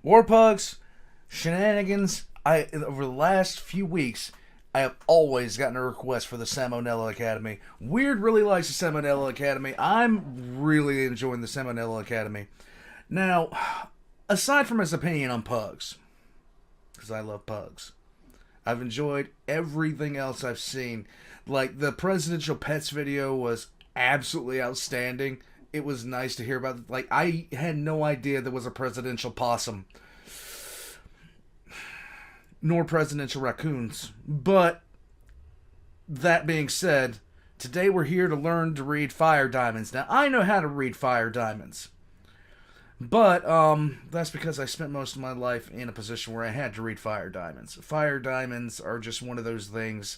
War pugs, shenanigans. Over the last few weeks, I have always gotten a request for the Salmonella Academy. Weird really likes the Salmonella Academy. I'm really enjoying the Salmonella Academy. Now, aside from his opinion on pugs, because I love pugs, I've enjoyed everything else I've seen. Like, the presidential pets video was absolutely outstanding. It was nice to hear about. Like, I had no idea there was a presidential possum. Nor presidential raccoons. But, that being said, today we're here to learn to read fire diamonds. Now, I know how to read fire diamonds. But, that's because I spent most of my life in a position where I had to read fire diamonds. Fire diamonds are just one of those things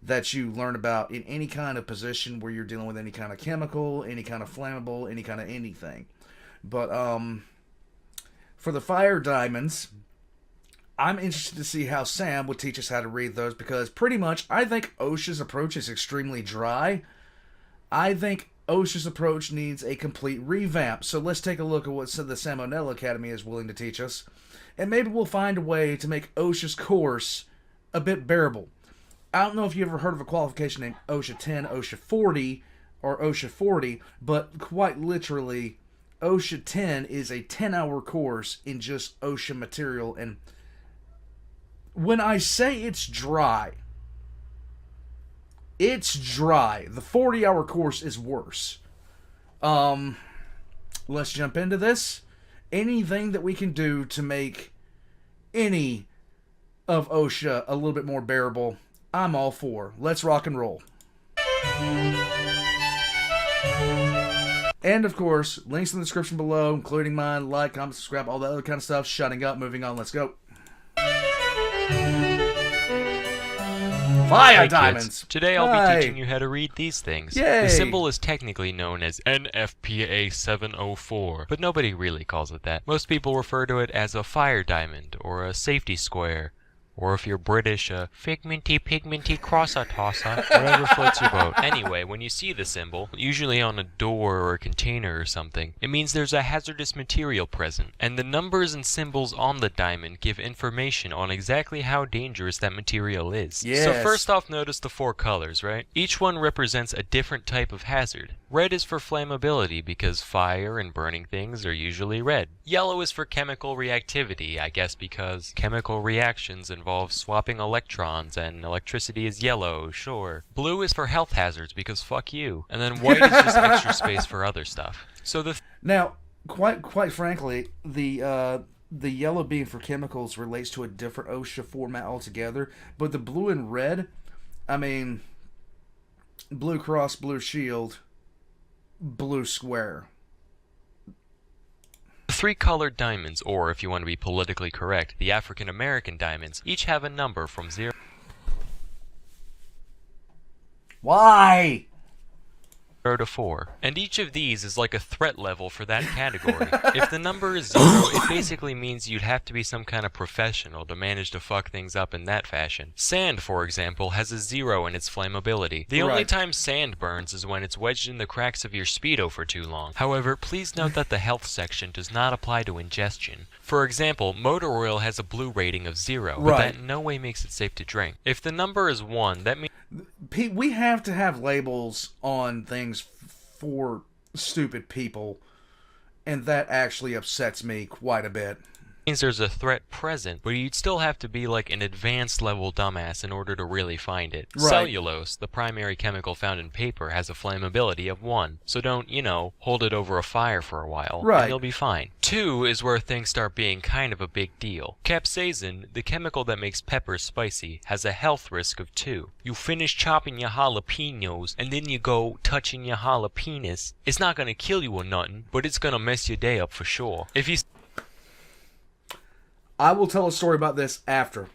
that you learn about in any kind of position where you're dealing with any kind of chemical, any kind of flammable, any kind of anything. But, for the fire diamonds, I'm interested to see how Sam would teach us how to read those, because pretty much I think OSHA's approach is extremely dry. I think OSHA's approach needs a complete revamp. So let's take a look at what the Salmonella Academy is willing to teach us. And maybe we'll find a way to make OSHA's course a bit bearable. I don't know if you ever heard of a qualification named OSHA 10, OSHA 40, or OSHA 40, but quite literally, OSHA 10 is a 10-hour course in just OSHA material. And when I say it's dry, it's dry. The 40-hour course is worse. Let's jump into this. Anything that we can do to make any of OSHA a little bit more bearable, I'm all for. Let's rock and roll. And of course, links in the description below, including mine, like, comment, subscribe, all that other kind of stuff. Shutting up, moving on, let's go. Fire diamonds! Kids. Today I'll be teaching you how to read these things. Yay. The symbol is technically known as NFPA 704, but nobody really calls it that. Most people refer to it as a fire diamond, or a safety square, or if you're British, a figmenty pigmenty crosser tosser, whatever floats your boat. Anyway, when you see the symbol, usually on a door or a container or something, it means there's a hazardous material present, and the numbers and symbols on the diamond give information on exactly how dangerous that material is. Yes. So first off, notice the 4 colors, right? Each one represents a different type of hazard. Red is for flammability because fire and burning things are usually red. Yellow is for chemical reactivity, I guess because chemical reactions involve swapping electrons and electricity is yellow, sure. Blue is for health hazards because fuck you. And then white is just extra space for other stuff. So Now, quite frankly, the yellow being for chemicals relates to a different OSHA format altogether, but the blue and red, I mean, blue cross, blue shield, blue square. 3 colored diamonds, or if you want to be politically correct, the African American diamonds, each have a number from 0 Why? to 4. And each of these is like a threat level for that category. If the number is 0, it basically means you'd have to be some kind of professional to manage to fuck things up in that fashion. Sand, for example, has a 0 in its flammability. The only time sand burns is when it's wedged in the cracks of your Speedo for too long. However, please note that the health section does not apply to ingestion. For example, motor oil has a blue rating of 0, but that in no way makes it safe to drink. If the number is 1, that means we have to have labels on things for stupid people, and that actually upsets me quite a bit. there's a threat present, but you'd still have to be like an advanced level dumbass in order to really find it. Right. Cellulose, the primary chemical found in paper, has a flammability of 1, so don't, hold it over a fire for a while, Right. and you'll be fine. 2 is where things start being kind of a big deal. Capsaicin, the chemical that makes peppers spicy, has a health risk of 2. You finish chopping your jalapenos, and then you go touching your jalapenis. It's not gonna kill you or nothing, but it's gonna mess your day up for sure. If you I will tell a story about this after.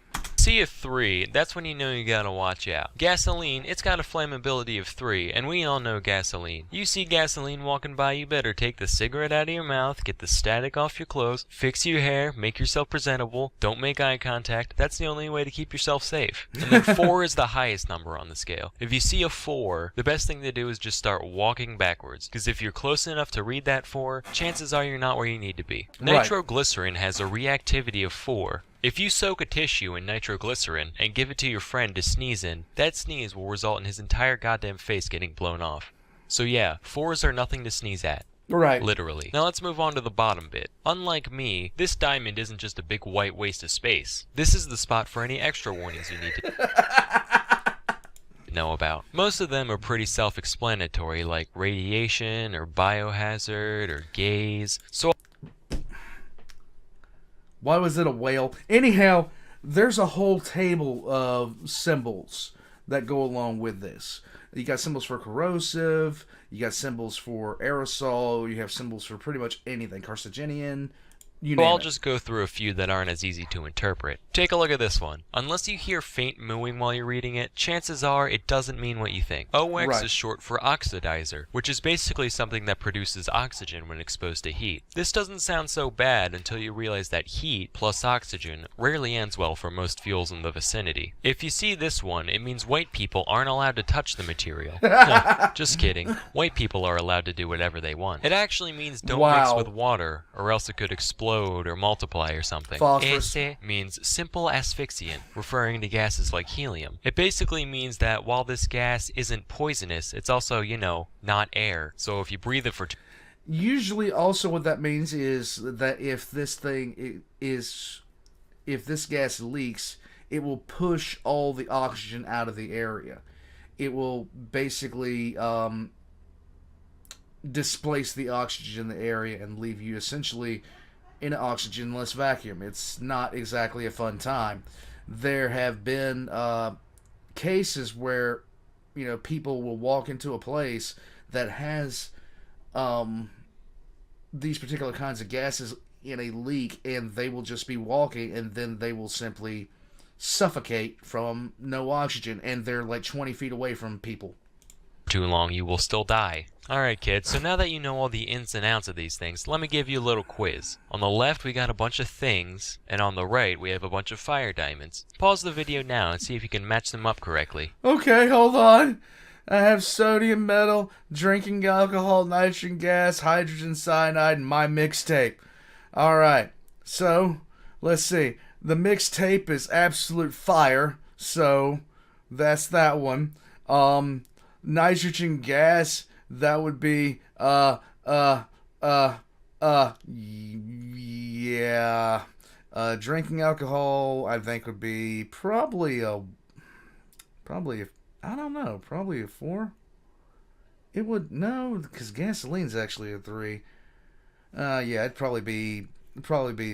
see a 3, that's when you know you gotta watch out. Gasoline, it's got a flammability of 3, and we all know gasoline. You see gasoline walking by, you better take the cigarette out of your mouth, get the static off your clothes, fix your hair, make yourself presentable, don't make eye contact. That's the only way to keep yourself safe. And then 4 is the highest number on the scale. If you see a 4, the best thing to do is just start walking backwards, because if you're close enough to read that 4, chances are you're not where you need to be. Right. Nitroglycerin has a reactivity of 4. If you soak a tissue in nitroglycerin and give it to your friend to sneeze in, that sneeze will result in his entire goddamn face getting blown off. So yeah, 4s are nothing to sneeze at. Right. Literally. Now let's move on to the bottom bit. Unlike me, this diamond isn't just a big white waste of space. This is the spot for any extra warnings you need to know about. Most of them are pretty self-explanatory, like radiation, or biohazard, or gaze. So why was it a whale? Anyhow, there's a whole table of symbols that go along with this. You got symbols for corrosive, you got symbols for aerosol, you have symbols for pretty much anything. Carcinogen, you name I'll it. just go through a few that aren't as easy to interpret. Take a look at this one. Unless you hear faint mooing while you're reading it, chances are it doesn't mean what you think. OX Right. is short for oxidizer, which is basically something that produces oxygen when exposed to heat. This doesn't sound so bad until you realize that heat plus oxygen rarely ends well for most fuels in the vicinity. If you see this one, it means white people aren't allowed to touch the material. Just kidding. White people are allowed to do whatever they want. It actually means don't mix Wow. with water, or else it could explode or multiply or something. Phosphorus. Ese means simple asphyxiant, referring to gases like helium. It basically means that while this gas isn't poisonous, it's also, not air. So if you breathe it for Usually, also what that means is that if this gas leaks, it will push all the oxygen out of the area. It will basically displace the oxygen in the area and leave you essentially in an oxygenless vacuum. It's not exactly a fun time. There have been cases where people will walk into a place that has these particular kinds of gases in a leak, and they will just be walking, and then they will simply suffocate from no oxygen, and they're like 20 feet away from people. too long, you will still die. Alright kids, so now that you know all the ins and outs of these things, let me give you a little quiz. On the left we got a bunch of things, and on the right we have a bunch of fire diamonds. Pause the video now and see if you can match them up correctly. Okay, hold on. I have sodium metal, drinking alcohol, nitrogen gas, hydrogen cyanide, and my mixtape. Alright, so let's see. The mixtape is absolute fire, so that's that one. Nitrogen gas, that would be yeah. Drinking alcohol, I think would be probably a 4. It would, no, because gasoline's actually a 3. Yeah, it'd probably be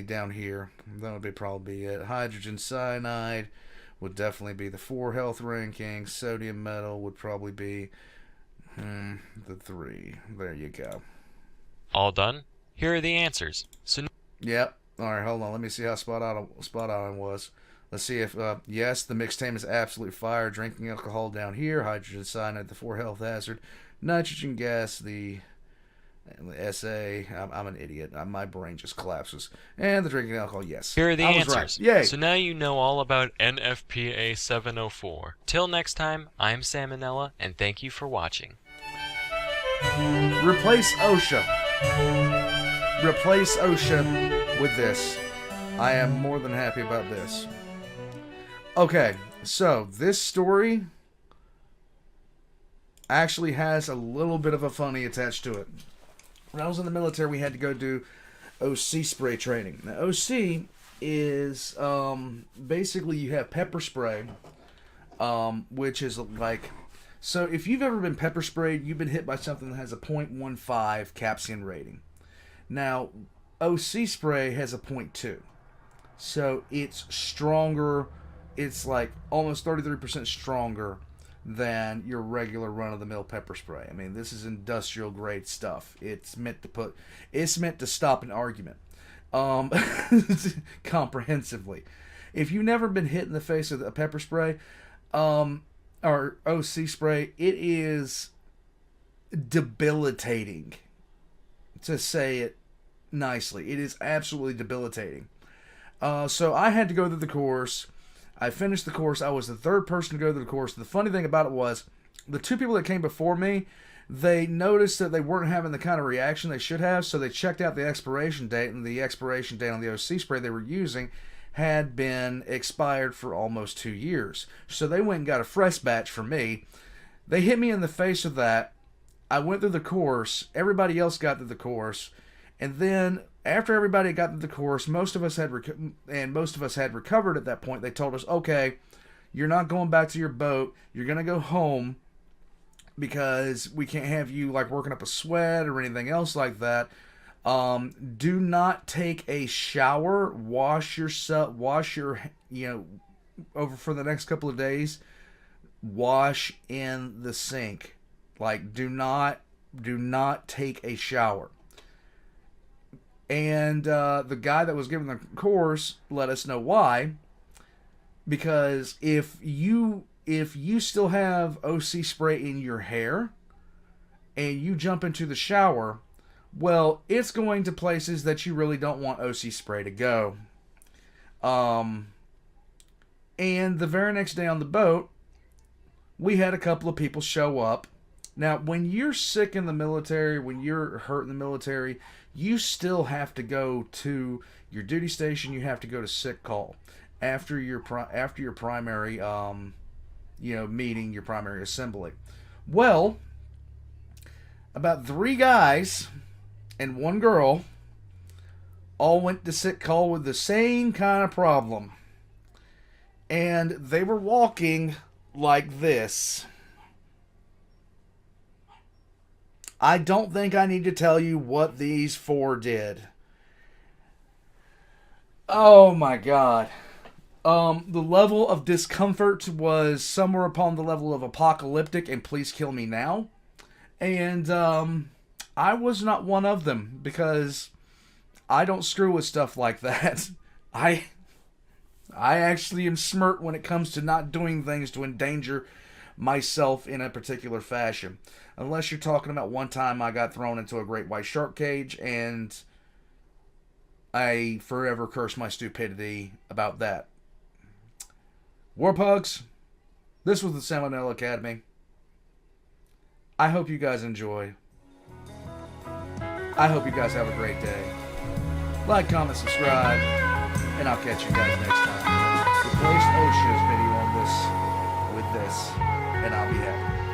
down here. That would probably be it. Hydrogen cyanide would definitely be the 4 health ranking. Sodium metal would probably be the 3. There you go. All done? Here are the answers. So Yep. All right, hold on. Let me see how spot on I was. Let's see if yes, the mixtape is absolute fire. Drinking alcohol down here. Hydrogen cyanide, the 4 health hazard. Nitrogen gas, the SA. I'm an idiot. My brain just collapses. And the drinking alcohol, yes. here are the I was answers. right. Yay. So now you know all about NFPA 704. Till next time, I'm Salmonella, and thank you for watching. Replace OSHA. Replace OSHA with this. I am more than happy about this. Okay, so this story actually has a little bit of a funny attached to it. When I was in the military, we had to go do OC spray training. Now, OC is basically you have pepper spray, which is like... So if you've ever been pepper sprayed, you've been hit by something that has a 0.15 capsaicin rating. Now, OC spray has a 0.2. So it's stronger. It's like almost 33% stronger than your regular run-of-the-mill pepper spray. I mean, this is industrial grade stuff. It's meant to stop an argument comprehensively. If you've never been hit in the face with a pepper spray, or OC spray, it is debilitating, to say it nicely. It is absolutely debilitating. So I had to go through the course. I finished the course. I was the third person to go through the course. The funny thing about it was, the two people that came before me, they noticed that they weren't having the kind of reaction they should have, so they checked out the expiration date, and the expiration date on the OC spray they were using had been expired for almost 2 years. So they went and got a fresh batch for me. They hit me in the face with that. I went through the course. Everybody else got through the course. And then after everybody got through the course, most of us had recovered at that point. They told us, okay, you're not going back to your boat. You're going to go home because we can't have you like working up a sweat or anything else like that. Do not take a shower. Wash your, over for the next couple of days. Wash in the sink. Like, do not take a shower. And the guy that was giving the course let us know why. Because if you still have OC spray in your hair and you jump into the shower, well, it's going to places that you really don't want OC spray to go. And the very next day on the boat, we had a couple of people show up. Now, when you're sick in the military, when you're hurt in the military, you still have to go to your duty station. You have to go to sick call after your primary, meeting, your primary assembly. Well, about 3 guys and 1 girl all went to sick call with the same kind of problem. And they were walking like this. I don't think I need to tell you what these 4 did. Oh my God. The level of discomfort was somewhere upon the level of apocalyptic and please kill me now. And I was not one of them because I don't screw with stuff like that. I actually am smart when it comes to not doing things to endanger myself in a particular fashion. Unless you're talking about one time I got thrown into a great white shark cage and I forever curse my stupidity about that. Warpugs, this was the Salmonella Academy. I hope you guys enjoy. I hope you guys have a great day. Like, comment, subscribe, and I'll catch you guys next time. Replace OSHA's video on this with this, and I'll be happy.